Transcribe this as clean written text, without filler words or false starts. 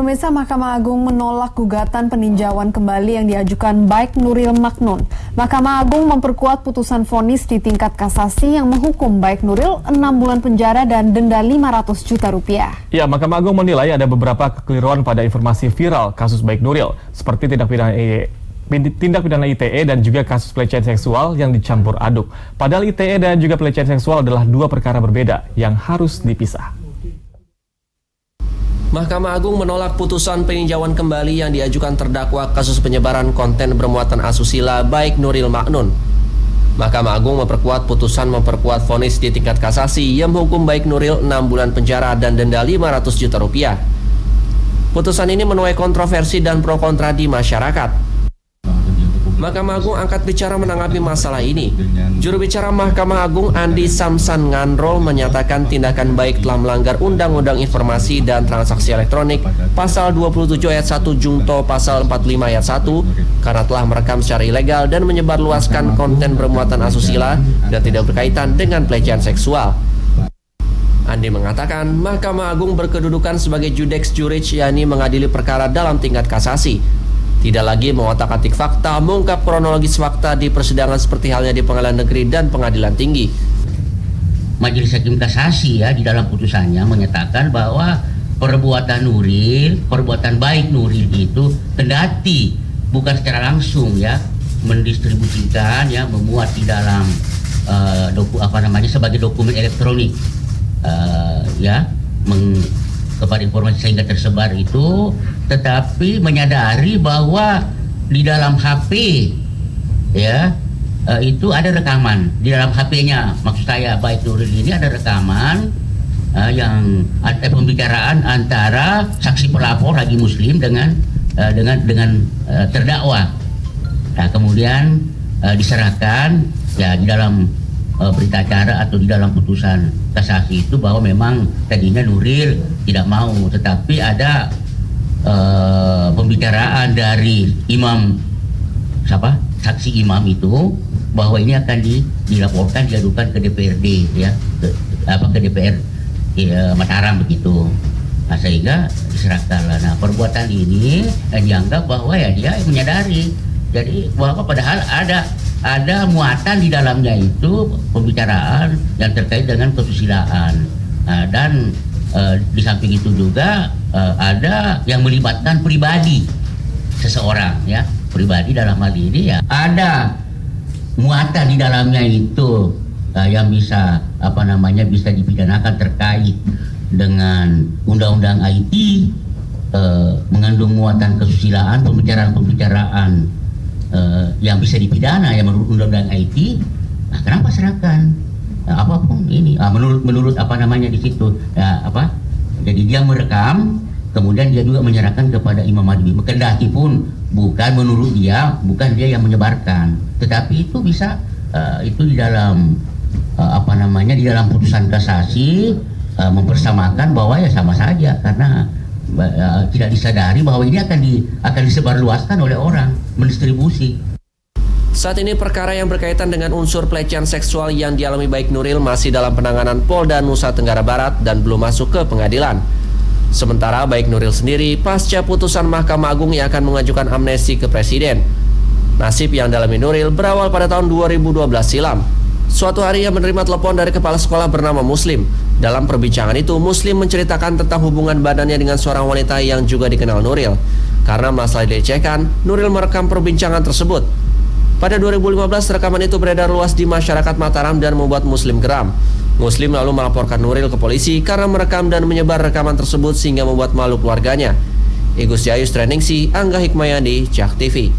Pemirsa, Mahkamah Agung menolak gugatan peninjauan kembali yang diajukan Baik Nuril Maknun. Mahkamah Agung memperkuat putusan vonis di tingkat kasasi yang menghukum Baik Nuril 6 bulan penjara dan denda 500 juta rupiah. Ya, Mahkamah Agung menilai ada beberapa kekeliruan pada informasi viral kasus Baik Nuril, seperti tindak pidana ITE dan juga kasus pelecehan seksual yang dicampur aduk. Padahal ITE dan juga pelecehan seksual adalah dua perkara berbeda yang harus dipisah. Mahkamah Agung menolak putusan peninjauan kembali yang diajukan terdakwa kasus penyebaran konten bermuatan asusila Baik Nuril Maknun. Mahkamah Agung memperkuat vonis di tingkat kasasi yang menghukum Baik Nuril 6 bulan penjara dan denda 500 juta rupiah. Putusan ini menuai kontroversi dan pro kontra di masyarakat. Mahkamah Agung angkat bicara menanggapi masalah ini. Juru bicara Mahkamah Agung Andi Samsan Nganrol menyatakan tindakan Baik telah melanggar Undang-Undang Informasi dan Transaksi Elektronik Pasal 27 ayat 1 Jungto Pasal 45 ayat 1 karena telah merekam secara ilegal dan menyebarluaskan konten bermuatan asusila dan tidak berkaitan dengan pelecehan seksual. Andi mengatakan Mahkamah Agung berkedudukan sebagai judex juric, yakni mengadili perkara dalam tingkat kasasi. Tidak lagi mengotak-atik fakta, mengungkap kronologis fakta di persidangan seperti halnya di Pengadilan Negeri dan Pengadilan Tinggi. Majelis Hakim Kasasi di dalam putusannya menyatakan bahwa perbuatan Baik Nuril itu kendati bukan secara langsung mendistribusikan memuat di dalam sebagai dokumen elektronik kepada informasi sehingga tersebar itu, tetapi menyadari bahwa di dalam HP itu ada rekaman di dalam HP-nya. Maksud saya Baik Nuril ini ada rekaman yang ada pembicaraan antara saksi pelapor Haji Muslim dengan terdakwa. Nah, kemudian diserahkan di dalam berita acara atau di dalam putusan kasasi itu bahwa memang tadinya Nuril tidak mau, tetapi ada pembicaraan dari saksi imam itu bahwa ini akan dilaporkan, diadukan ke DPRD ke DPR Mataram begitu. Nah, sehingga diserahkanlah. Nah, perbuatan ini dianggap bahwa dia menyadari jadi bahwa padahal ada muatan di dalamnya itu pembicaraan yang terkait dengan kesusilaan, dan di samping itu juga ada yang melibatkan pribadi seseorang pribadi dalam hal ini ada muatan di dalamnya itu yang bisa bisa dipidanakan terkait dengan undang-undang IT, mengandung muatan kesusilaan, pembicaraan yang bisa dipidana menurut undang-undang IT. Nah, kenapa serahkan apapun ini menurut di situ jadi dia merekam, kemudian dia juga menyerahkan kepada Imam Madwi, kendati pun bukan dia yang menyebarkan, tetapi itu bisa itu di dalam di dalam putusan kasasi mempersamakan bahwa sama saja karena tidak disadari bahwa ini akan disebarluaskan oleh orang, mendistribusi. Saat ini perkara yang berkaitan dengan unsur pelecehan seksual yang dialami Baik Nuril masih dalam penanganan Polda Nusa Tenggara Barat dan belum masuk ke pengadilan. Sementara Baik Nuril sendiri pasca putusan Mahkamah Agung yang akan mengajukan amnesti ke Presiden. Nasib yang dialami Nuril berawal pada tahun 2012 silam. Suatu hari ia menerima telepon dari kepala sekolah bernama Muslim. Dalam perbincangan itu, Muslim menceritakan tentang hubungan badannya dengan seorang wanita yang juga dikenal Nuril. Karena masalah dilecehkan, Nuril merekam perbincangan tersebut. Pada 2015, rekaman itu beredar luas di masyarakat Mataram dan membuat Muslim geram. Muslim lalu melaporkan Nuril ke polisi karena merekam dan menyebar rekaman tersebut sehingga membuat malu keluarganya. Igus Yayus Treningsi, Angga Hikmayandi, JAK TV.